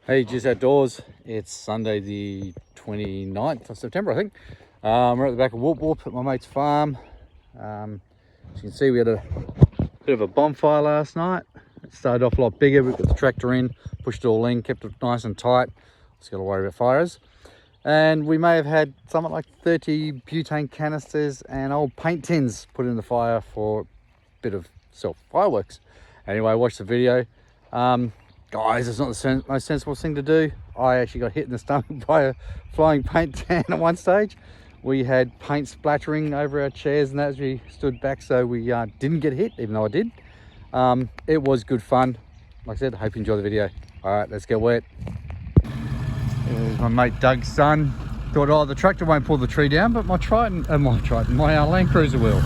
Hey, just outdoors. It's Sunday the 29th of September, I think. We're at the back of Whoop Whoop at my mate's farm. As you can see, we had a bit of a bonfire last night. It started off a lot bigger. We got the tractor in, pushed it all in, kept it nice and tight. Just got to worry about fires. And we may have had something like 30 butane canisters and old paint tins put in the fire for a bit of fireworks. Anyway, watch the video. Guys, it's not the most sensible thing to do. I actually got hit in the stomach by a flying paint can at one stage. We had paint splattering over our chairs and that as we stood back, so we didn't get hit, even though I did. It was good fun. Like I said, I hope you enjoy the video. All right, let's get wet. There's my mate Doug's son. Thought, oh, the tractor won't pull the tree down, but my my Land Cruiser will.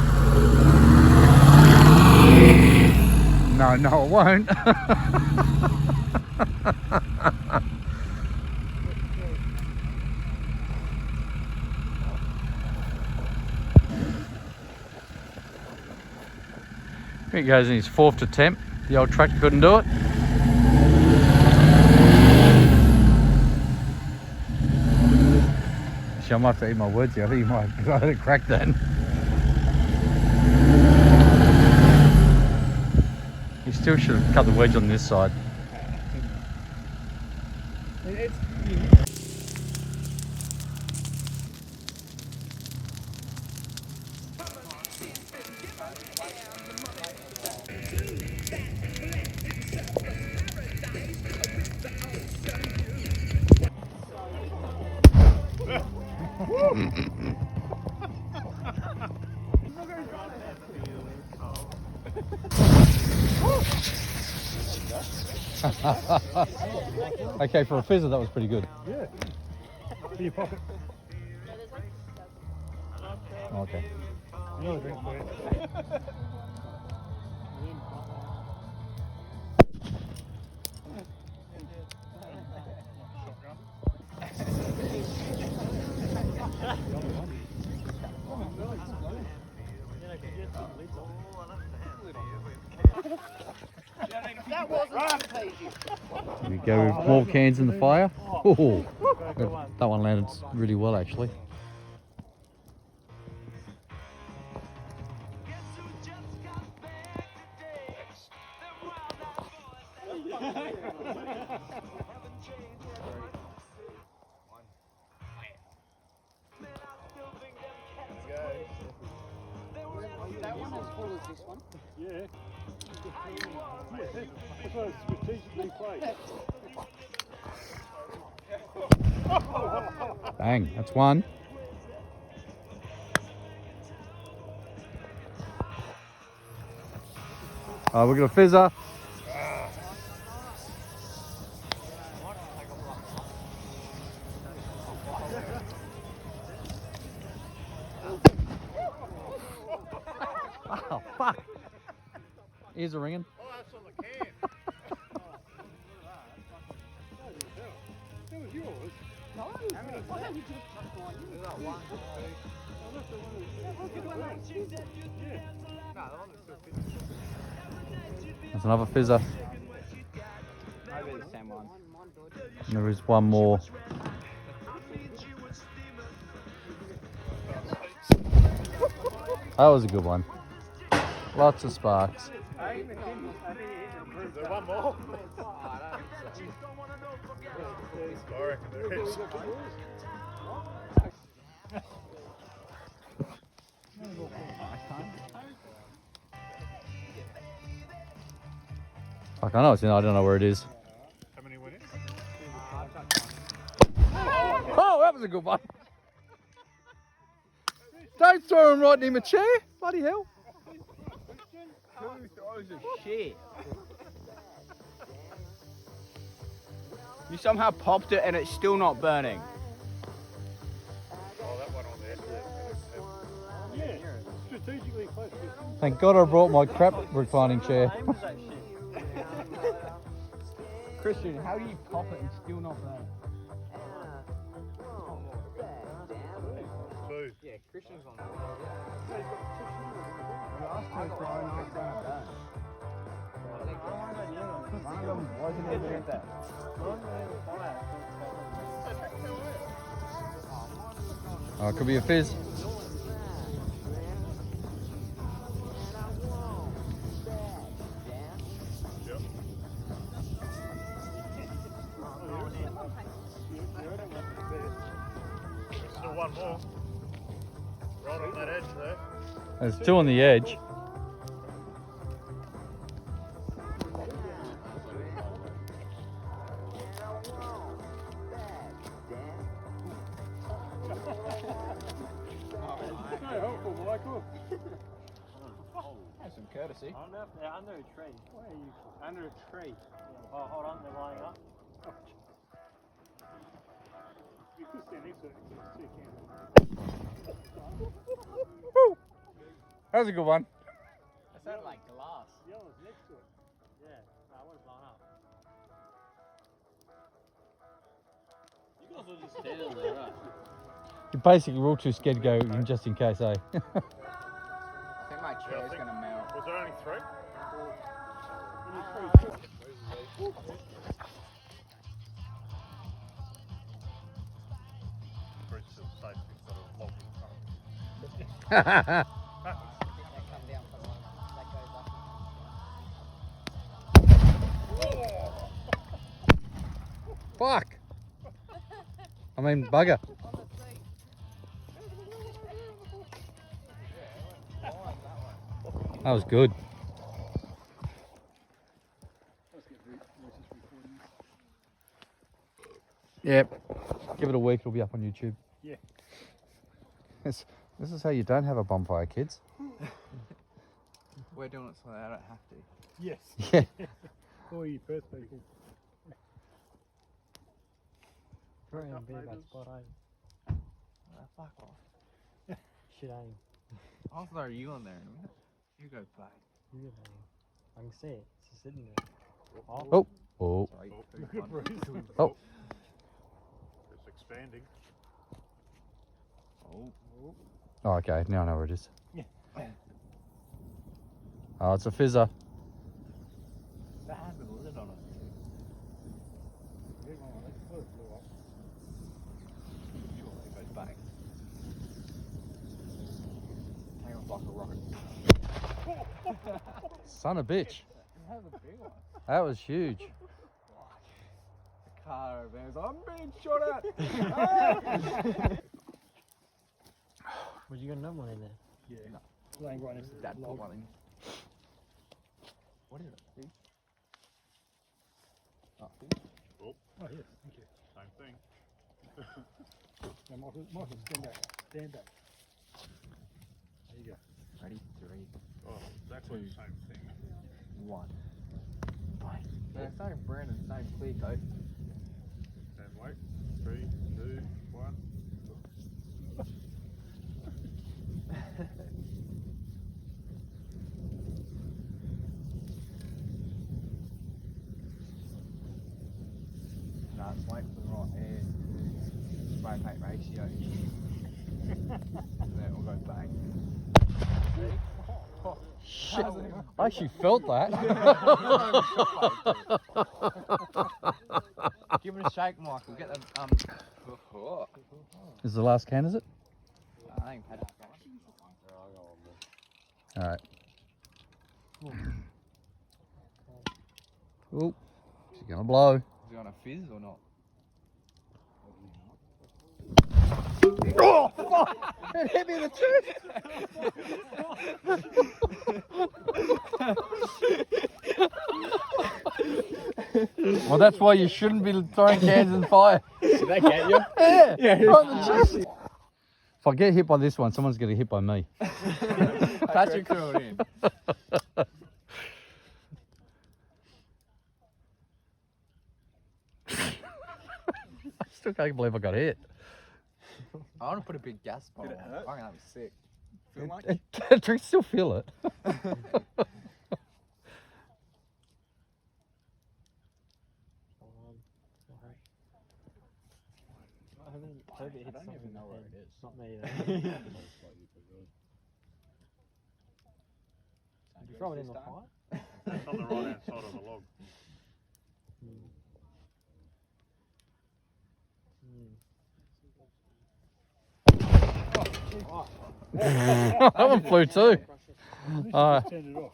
No, it won't. Here he goes in his fourth attempt. The old tractor couldn't do it. Actually, I might have to eat my words here. I think you might have cracked that. You still should have cut the wedge on this side. Okay, for a fizzer, that was pretty good. Yeah. In your pocket. Oh, okay. Another drink for you. That wasn't Here we go with more cans in the fire. Oh, that one landed really well, actually. That one as full as this one. Yeah. That's why it's strategically placed. Bang, that's one. We got a fizzer. Oh, fuck. Ears are ringing. Oh, that's on the can. That was yours. No, how many was that? Is that one? That's another fizzer. Maybe the same one. And there is one more. That was a good one. Lots of sparks. Is there one more? I reckon there is. Fuck, I know it's in. I don't know where it is. How many went in? Oh, that was a good one. Don't throw him right near my chair. Bloody hell. Two throws of shit. You somehow popped it and it's still not burning. Oh, that one on there. Yeah, strategically placed. Thank God I brought my crap reclining chair. Christian, how do you pop it and still not burn? Two. Yeah, Christian's on that. You asked me if I was going to burn. Oh, it could be a fizz. Still one more. Right on that edge there. There's two on the edge. So helpful, Michael. That's some courtesy. I don't know if they're under a tree. Where are you? Under a tree. Oh, hold on, they're lining up. You could stand next to it. That was a good one. That sounded like glass. Yellow's next to it. Yeah, I would have blown up. You guys were just standing there, right? You're basically all too scared to go in just in case, eh? I think my chair's think- gonna melt. Was there only three? Three still safe instead of logging Fuck! I mean, bugger. That was good. Yep. Give it a week, it'll be up on YouTube. Yeah. This is how you don't have a bonfire, kids. We're doing it so I don't have to. Yes. Yeah. All you Perth people. Very on bed, that spot, Fuck off. Shit, aim. I'll throw you on there in a minute. You go play. You get aim. I can see it. It's just sitting there. Oh. Oh. Sorry. Look at Bruce. Oh. It's expanding. Oh. Oh, okay. Now I know where it is. Yeah. Oh, it's a fizzer. That has a lid on it. Sure, it goes bang. Hang on, like a rocket. Son of a bitch. That was a big one. That was huge. The car over there was like, I'm being shot at. Was you got another one in there? Yeah. No. Laying right next to Dad that put log. one in. What is it? See? Oh, see? Oh, yes, thank you. Same thing. Now, Michael, stand back. Stand back. There you go. Ready? 3, Oh, exactly the same thing. 1. Bye. No, same Brandon, same clear coat. And wait. 3, 2, 1. No, it's wait for the right air to spray paint ratio. Then it'll go bang. Shit. I actually felt that. Give it a shake, Michael. Get the Is the last can, is it? I think I've had that one. Alright. Oh, she's gonna blow. Is it on a fizz or not? Oh, fuck! It hit me in the chest. Well, that's why you shouldn't be throwing cans in fire. Did that get you? Yeah, right in the chest. If I get hit by this one, someone's gonna get hit by me. Patrick threw it in. I still can't believe I got hit. I want to put a big gas bottle on. I reckon that'd be sick. Feel like I can still feel it. I haven't heard it hit I don't something even know where then. it is. Not me though. Did you throw it in the fire? It's on the right hand side of the log. That one flew too. Alright. Turned it off.